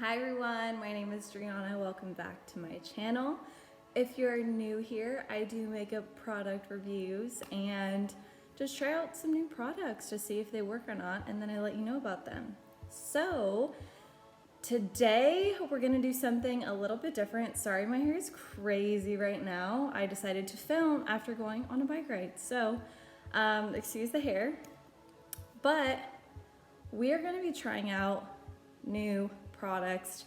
Hi everyone, my name is Driana. Welcome back to my channel. If you're new here, I do makeup product reviews and just try out some new products to see if they work or not, and then I let you know about them. So today we're gonna do something a little bit different. Sorry, my hair is crazy right now. I decided to film after going on a bike ride. So excuse the hair, but we are gonna be trying out new products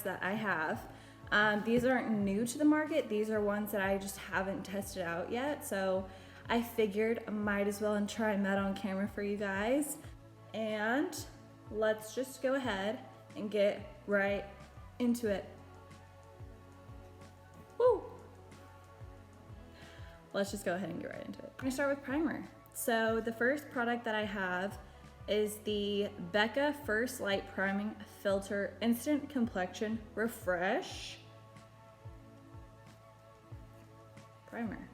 that I have. These aren't new to the market. These are ones that I just haven't tested out yet. So I figured I might as well and try them out on camera for you guys. And let's just go ahead and get right into it. Woo! Let's just go ahead and get right into it. I'm gonna start with primer. So the first product that I have is the Becca First Light Priming Filter Instant Complexion Refresh Primer.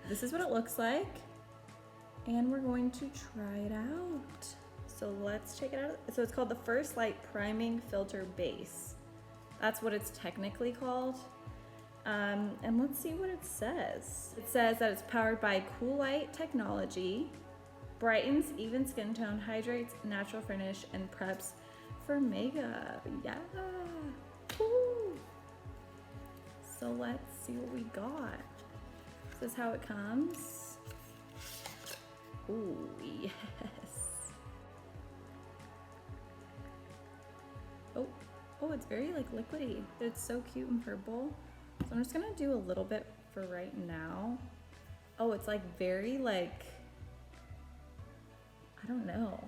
This is what it looks like, and we're going to try it out. So let's check it out. So it's called the First Light Priming Filter Base. That's what it's technically called. And let's see what it says. It says that it's powered by Cool Light technology, brightens even skin tone, hydrates, natural finish, and preps for makeup. Yeah. Woo. So let's see what we got. This is how it comes. Ooh, yes. Oh, it's very like liquidy. It's so cute and purple. So I'm just gonna do a little bit for right now. Oh, it's like very like, I don't know.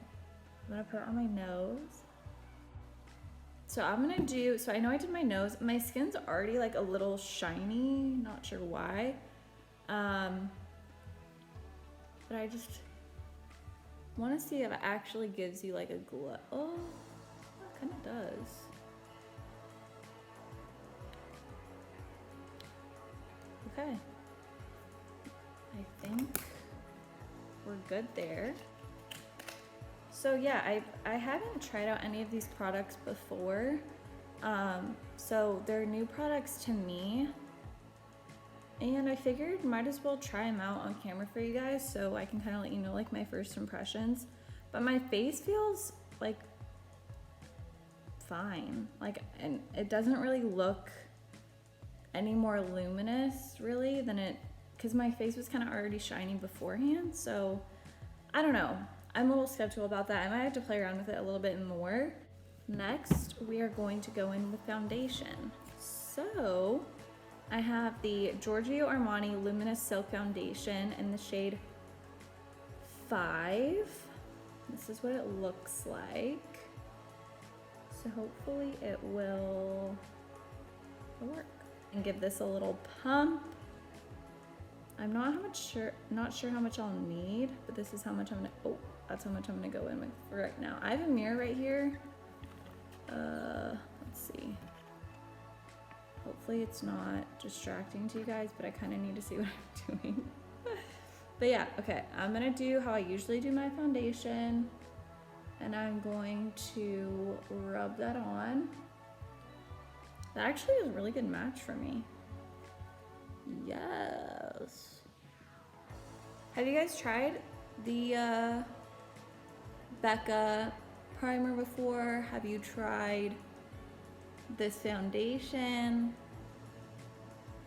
I'm gonna put it on my nose. So I'm gonna do, so I know I did my nose. My skin's already like a little shiny, not sure why. But I just wanna see if it actually gives you like a glow. Oh, it kinda does. Okay, I think we're good there. So yeah, I haven't tried out any of these products before. So they're new products to me. And I figured might as well try them out on camera for you guys so I can kind of let you know like my first impressions. But my face feels like fine. Like, and it doesn't really look any more luminous really than it, because my face was kind of already shiny beforehand. So I don't know, I'm a little skeptical about that. I might have to play around with it a little bit more. Next, we are going to go in with foundation. So I have the Giorgio Armani Luminous Silk Foundation in the shade 5. This is what it looks like. So hopefully it will work. And give this a little pump. I'm not sure how much I'll need, but this is how much I'm gonna, oh, that's how much I'm gonna go in with for right now. I have a mirror right here. Let's see. Hopefully it's not distracting to you guys, but I kind of need to see what I'm doing. But yeah, okay, I'm gonna do how I usually do my foundation, and I'm going to rub that on. That actually is a really good match for me. Yes. Have you guys tried the Becca primer before? Have you tried this foundation?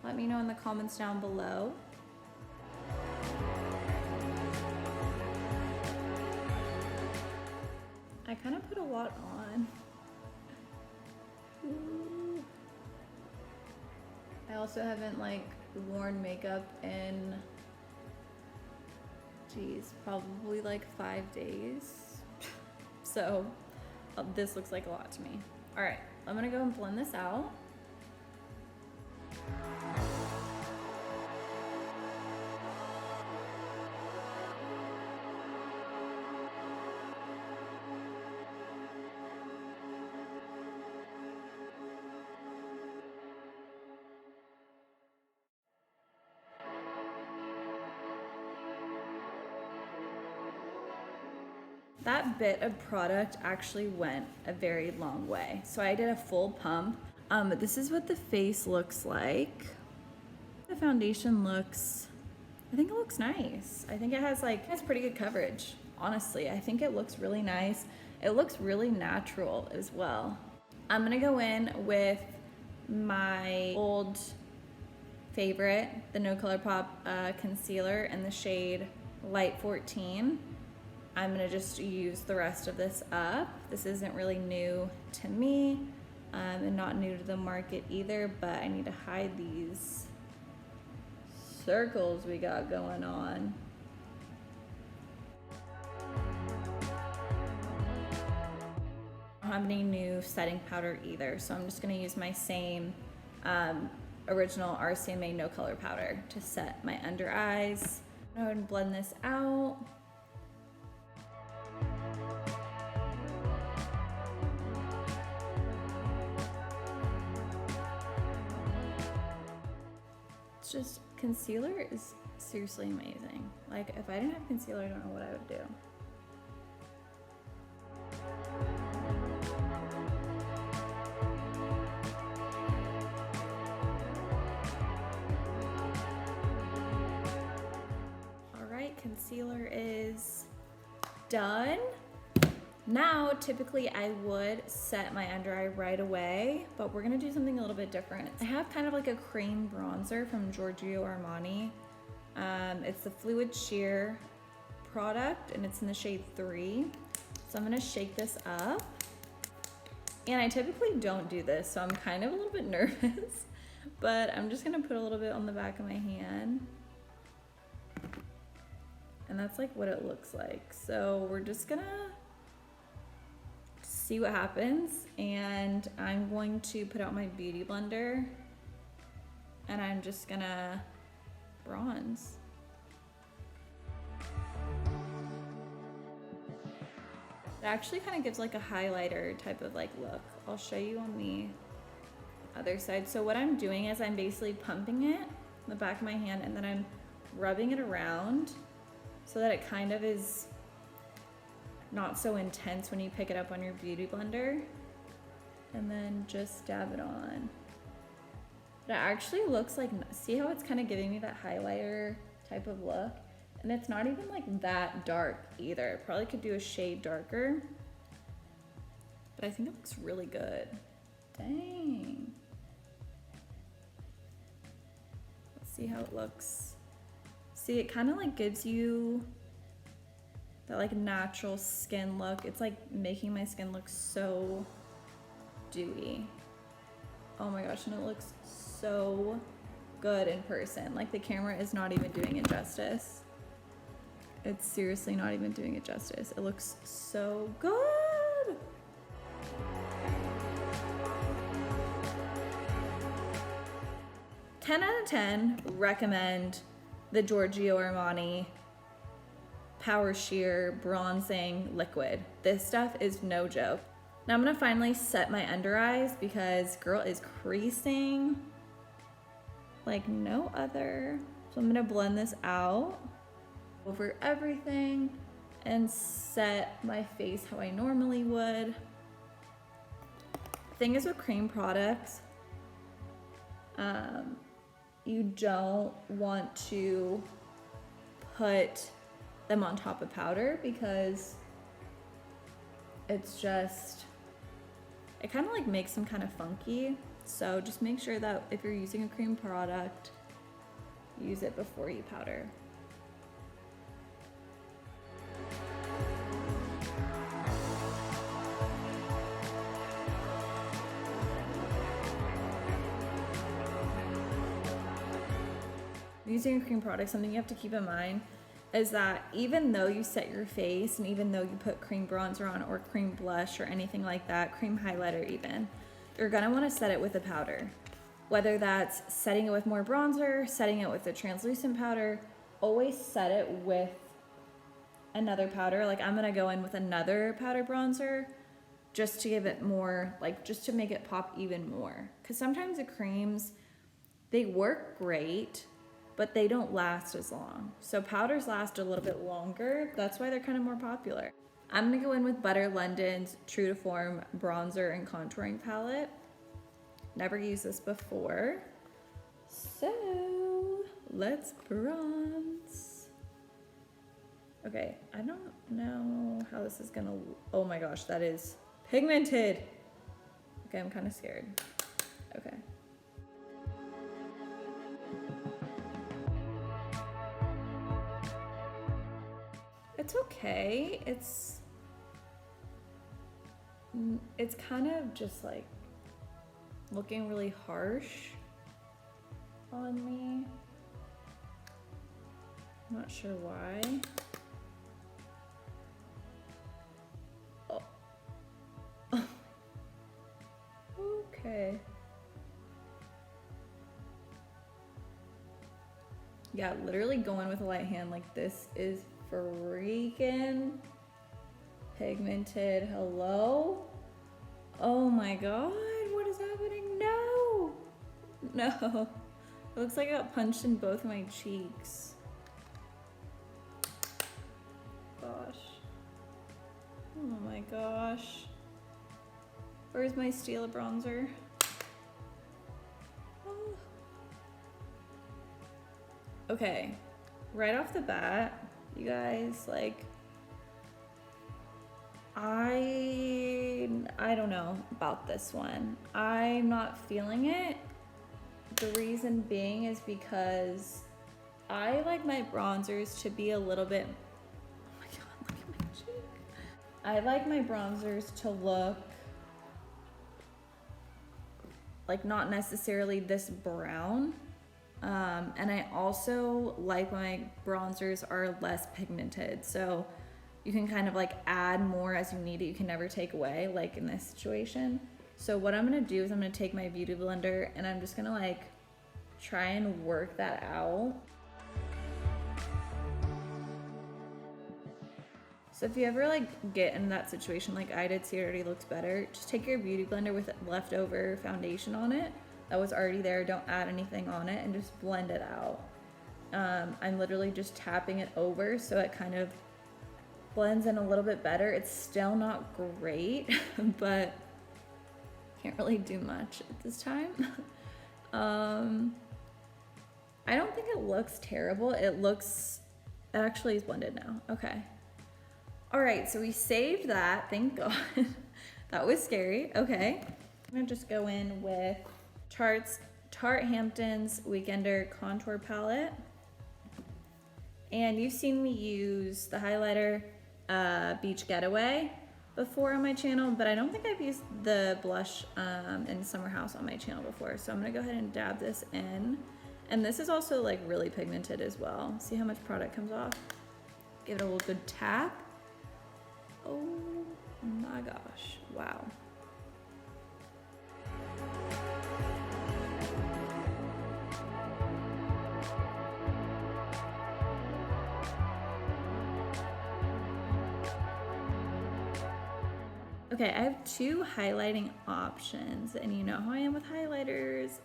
Let me know in the comments down below. I kind of put a lot on. Ooh. I also haven't like worn makeup in, geez, probably like 5 days. So this looks like a lot to me. All right, I'm gonna go and blend this out. That bit of product actually went a very long way. So I did a full pump. This is what the face looks like. The foundation looks, I think it looks nice. I think it has pretty good coverage. Honestly, I think it looks really nice. It looks really natural as well. I'm gonna go in with my old favorite, the No Color Pop concealer in the shade Light 14. I'm gonna just use the rest of this up. This isn't really new to me and not new to the market either, but I need to hide these circles we got going on. I don't have any new setting powder either, so I'm just gonna use my same original RCMA No Color powder to set my under eyes. I'm gonna go ahead and blend this out. It's just, concealer is seriously amazing. Like, if I didn't have concealer, I don't know what I would do. Concealer is done. Now, typically I would set my under eye right away, but we're gonna do something a little bit different. I have kind of like a cream bronzer from Giorgio Armani. It's the Fluid Sheer product and it's in the shade 3. So I'm gonna shake this up. And I typically don't do this, so I'm kind of a little bit nervous, but I'm just gonna put a little bit on the back of my hand. And that's like what it looks like. So we're just gonna see what happens. And I'm going to put out my beauty blender and I'm just gonna bronze. It actually kind of gives like a highlighter type of like look. I'll show you on the other side. So what I'm doing is I'm basically pumping it in the back of my hand and then I'm rubbing it around so that it kind of is not so intense when you pick it up on your beauty blender, and then just dab it on. It actually looks like, see how it's kind of giving me that highlighter type of look? And it's not even like that dark either. It probably could do a shade darker, but I think it looks really good. Dang. Let's see how it looks. See, it kind of like gives you that like natural skin look. It's like making my skin look so dewy. Oh my gosh, and it looks so good in person. Like the camera is not even doing it justice. It's seriously not even doing it justice. It looks so good. Ten out of 10, recommend the Giorgio Armani Power Sheer Bronzing Liquid. This stuff is no joke. Now I'm gonna finally set my under eyes because girl is creasing like no other. So I'm gonna blend this out over everything and set my face how I normally would. Thing is with cream products, you don't want to put them on top of powder because it's just, it kind of like makes them kind of funky. So just make sure that if you're using a cream product, use it before you powder. Using a cream product, something you have to keep in mind is that even though you set your face and even though you put cream bronzer on or cream blush or anything like that, cream highlighter even, you're gonna wanna set it with a powder. Whether that's setting it with more bronzer, setting it with a translucent powder, always set it with another powder. Like I'm gonna go in with another powder bronzer just to give it more, like just to make it pop even more. Cause sometimes the creams, they work great, but they don't last as long. So powders last a little bit longer. That's why they're kind of more popular. I'm gonna go in with Butter London's True to Form bronzer and contouring palette. Never used this before. So let's bronze. Okay, I don't know how this is gonna, oh my gosh, that is pigmented. Okay, I'm kind of scared. Okay. It's okay. It's kind of just like looking really harsh on me. I'm not sure why. Oh. Okay. Yeah, literally going with a light hand like this is freaking pigmented. Hello? Oh my god, what is happening? No! No. It looks like I got punched in both my cheeks. Gosh. Oh my gosh. Where's my Stila bronzer? Oh. Okay, right off the bat, you guys, like, I don't know about this one. I'm not feeling it. The reason being is because I like my bronzers to be a little bit, oh my god, look at my cheek. I like my bronzers to look like not necessarily this brown. And I also like my bronzers are less pigmented. So you can kind of like add more as you need it. You can never take away, like in this situation. So what I'm gonna do is I'm gonna take my Beauty Blender and I'm just gonna like try and work that out. So if you ever like get in that situation like I did, see it already looks better, just take your Beauty Blender with leftover foundation on it that was already there, don't add anything on it, and just blend it out. I'm literally just tapping it over so it kind of blends in a little bit better. It's still not great, but can't really do much at this time. I don't think it looks terrible. It actually is blended now. Okay. All right, so we saved that, thank God. That was scary, okay. I'm gonna just go in with Tarte Hampton's Weekender Contour Palette. And you've seen me use the highlighter Beach Getaway before on my channel, but I don't think I've used the blush in Summer House on my channel before. So I'm gonna go ahead and dab this in. And this is also like really pigmented as well. See how much product comes off? Give it a little good tap. Oh my gosh, wow. Okay, I have two highlighting options, and you know how I am with highlighters.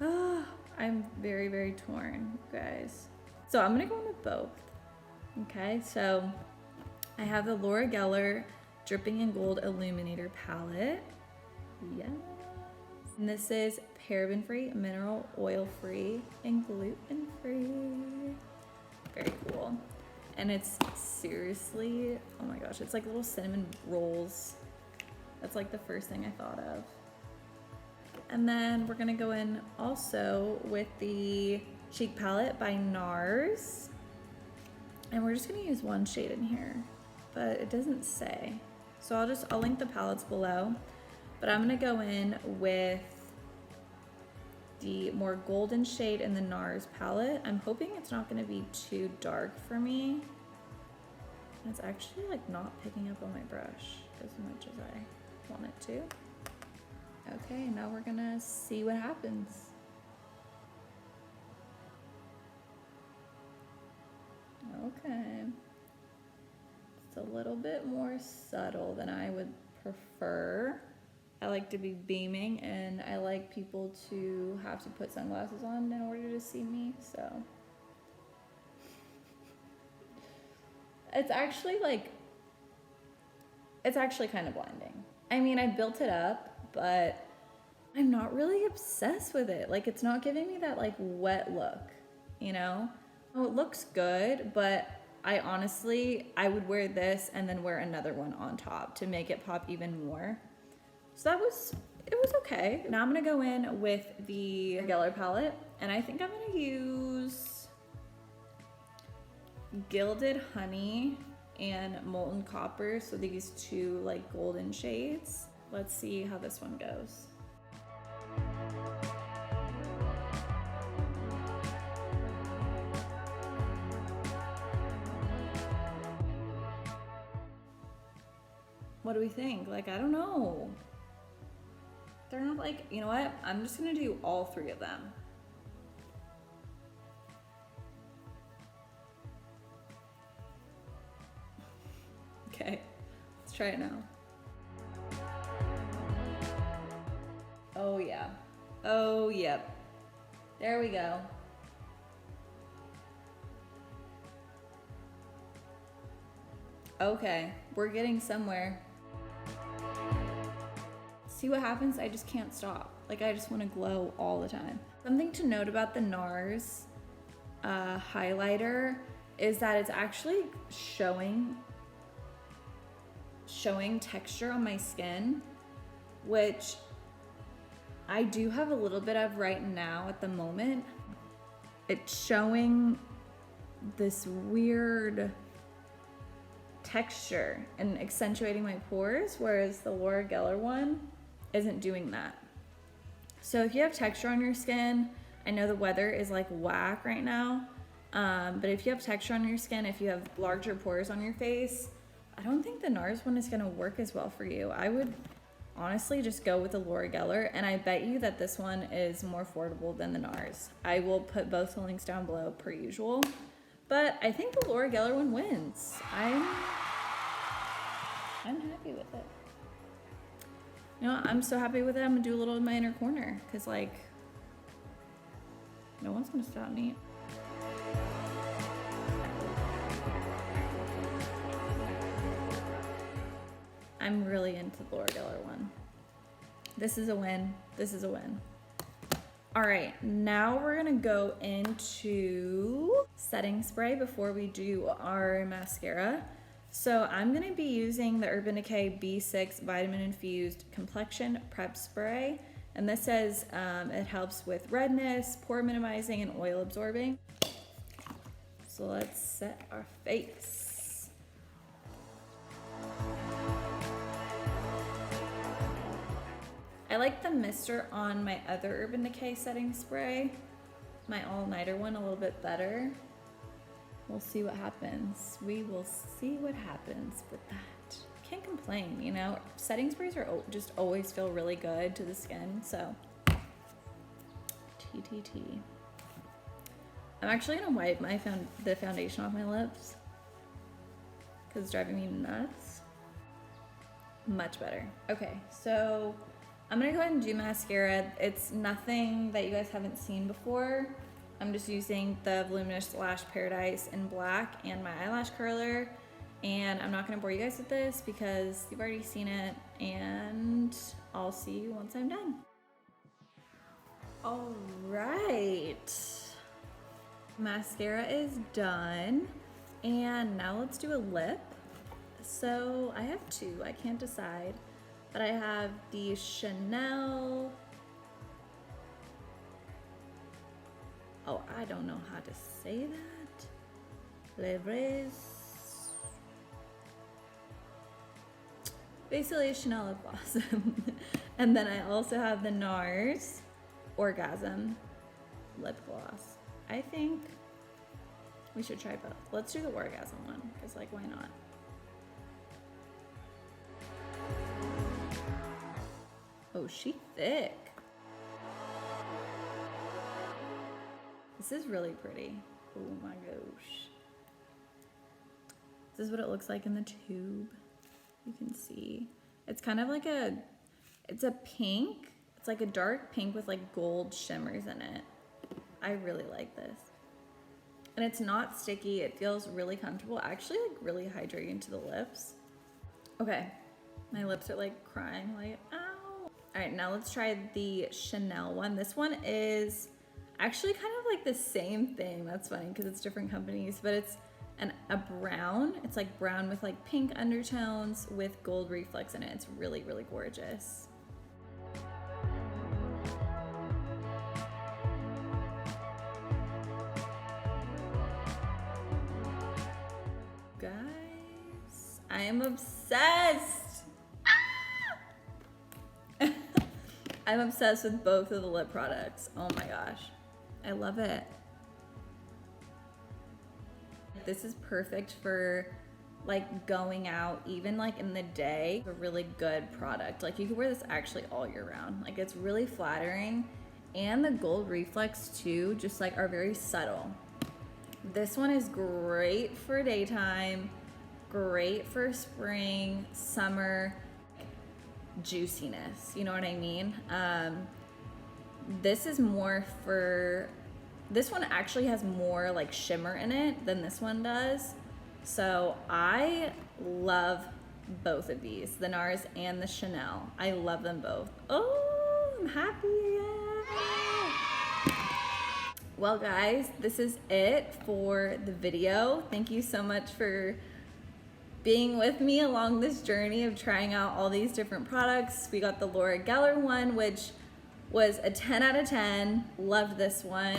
Oh, I'm very, very torn, guys. So I'm gonna go in with both. Okay, so I have the Laura Geller Dripping in Gold Illuminator Palette. Yes. And this is paraben-free, mineral oil-free, and gluten-free. Very cool. And it's seriously, oh my gosh, it's like little cinnamon rolls. That's like the first thing I thought of. And then we're gonna go in also with the Cheek Palette by NARS. And we're just gonna use one shade in here, but it doesn't say. So I'll link the palettes below, but I'm gonna go in with the more golden shade in the NARS palette. I'm hoping it's not gonna be too dark for me. And it's actually like not picking up on my brush as much as I want it to. Okay, now we're gonna see what happens. Okay. It's a little bit more subtle than I would prefer. I like to be beaming, and I like people to have to put sunglasses on in order to see me, so. It's actually like It's actually kind of blinding. I mean, I built it up, but I'm not really obsessed with it. Like, it's not giving me that like wet look, you know? Oh, it looks good, but I would wear this and then wear another one on top to make it pop even more. So it was okay. Now I'm gonna go in with the Geller palette, and I think I'm gonna use Gilded Honey and Molten Copper, so these two like golden shades. Let's see how this one goes. What do we think? Like, I don't know. They're not like, you know what? I'm just gonna do all three of them. Okay, let's try it now. Oh yeah. Oh yep. There we go. Okay, we're getting somewhere. See what happens? I just can't stop. Like, I just want to glow all the time. Something to note about the NARS highlighter is that it's actually showing texture on my skin, which I do have a little bit of right now at the moment. It's showing this weird texture and accentuating my pores, whereas the Laura Geller one isn't doing that. So if you have texture on your skin, I know the weather is like whack right now, but if you have texture on your skin, if you have larger pores on your face, I don't think the NARS one is gonna work as well for you. I would honestly just go with the Laura Geller, and I bet you that this one is more affordable than the NARS. I will put both the links down below per usual, but I think the Laura Geller one wins. I'm happy with it. You know, I'm so happy with it. I'm gonna do a little in my inner corner, because like, no one's gonna stop me. I'm really into the Laura Geller one. This is a win. This is a win. All right, now we're gonna go into setting spray before we do our mascara. So I'm gonna be using the Urban Decay B6 Vitamin Infused Complexion Prep Spray. And this says it helps with redness, pore minimizing, and oil absorbing. So let's set our face. I like the mister on my other Urban Decay setting spray, my all-nighter one, a little bit better. We'll see what happens. We will see what happens with that. Can't complain, you know? Setting sprays are just always feel really good to the skin, so TTT. I'm actually gonna wipe the foundation off my lips because it's driving me nuts. Much better. Okay, so I'm gonna go ahead and do mascara. It's nothing that you guys haven't seen before. I'm just using the Voluminous Lash Paradise in black and my eyelash curler. And I'm not gonna bore you guys with this because you've already seen it, and I'll see you once I'm done. All right, mascara is done. And now let's do a lip. So I have two, I can't decide, but I have the Chanel, oh, I don't know how to say that. Levres. Basically a Chanel lip gloss. And then I also have the NARS Orgasm lip gloss. I think we should try both. Let's do the Orgasm one, because like, why not? Oh, she thick. This is really pretty. Oh my gosh. This is what it looks like in the tube. You can see. It's kind of like it's a pink. It's like a dark pink with like gold shimmers in it. I really like this. And it's not sticky. It feels really comfortable. Actually, like really hydrating to the lips. Okay, My lips are like crying, like, ow. All right, now let's try the Chanel one. This one is actually kind of like the same thing. That's funny because it's different companies, but it's a brown. It's like brown with like pink undertones with gold reflex in it. It's really, really gorgeous. Guys, I am obsessed. Ah! I'm obsessed with both of the lip products. Oh my gosh, I love it. This is perfect for like going out, even like in the day. A really good product. Like you could wear this actually all year round. Like it's really flattering, and the gold reflex too just like are very subtle. This one is great for daytime, great for spring, summer, juiciness, you know what I mean? This is more for, this one actually has more like shimmer in it than this one does. So I love both of these, the NARS and the Chanel. I love them both. Oh, I'm happy. Well guys, this is it for the video. Thank you so much for being with me along this journey of trying out all these different products. We got the Laura Geller one, which was a 10 out of 10. Loved this one.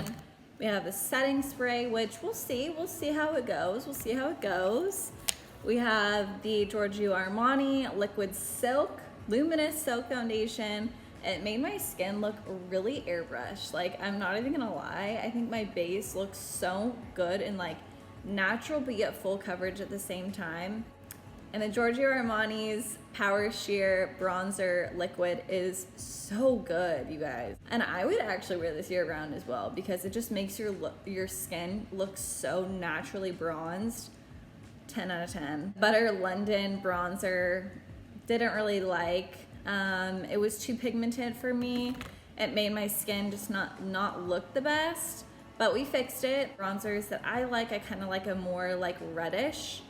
We have the setting spray, which we'll see how it goes. We'll see how it goes. We have the Giorgio Armani Liquid Silk, Luminous Silk Foundation. It made my skin look really airbrushed. Like, I'm not even gonna lie. I think my base looks so good and like natural, but yet full coverage at the same time. And the Giorgio Armani's Power Sheer Bronzer Liquid is so good, you guys. And I would actually wear this year round as well because it just makes your skin look so naturally bronzed. 10 out of 10. Butter London bronzer, didn't really like. It was too pigmented for me. It made my skin just not look the best, but we fixed it. Bronzers that I kind of like a more like reddish,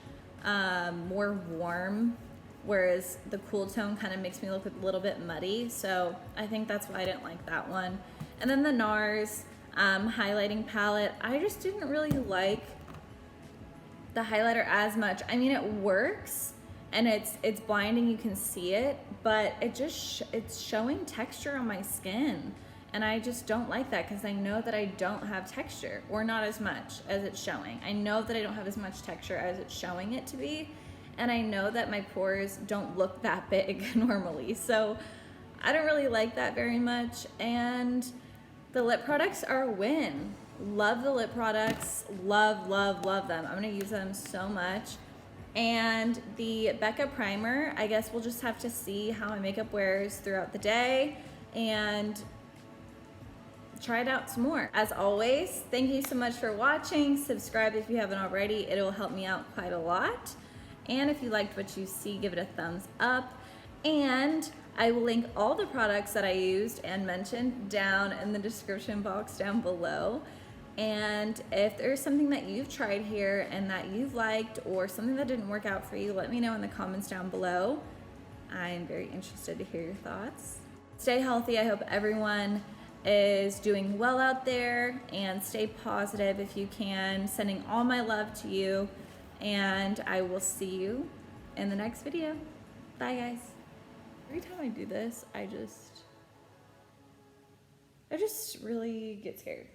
more warm, whereas the cool tone kind of makes me look a little bit muddy. So I think that's why I didn't like that one. And then the NARS highlighting palette, I just didn't really like the highlighter as much. I mean, it works and it's blinding, you can see it, but it's showing texture on my skin. And I just don't like that because I know that I don't have texture, or not as much as it's showing. I know that I don't have as much texture as it's showing it to be. And I know that my pores don't look that big normally. So I don't really like that very much. And the lip products are a win. Love the lip products, love, love, love them. I'm gonna use them so much. And the Becca primer, I guess we'll just have to see how my makeup wears throughout the day and try it out some more. As always, thank you so much for watching. Subscribe if you haven't already. It'll help me out quite a lot. And if you liked what you see, give it a thumbs up. And I will link all the products that I used and mentioned down in the description box down below. And if there's something that you've tried here and that you've liked, or something that didn't work out for you, let me know in the comments down below. I am very interested to hear your thoughts. Stay healthy. I hope everyone is doing well out there, and stay positive if you can. Sending all my love to you, and I will see you in the next video. Bye guys. Every time I do this, I just really get scared.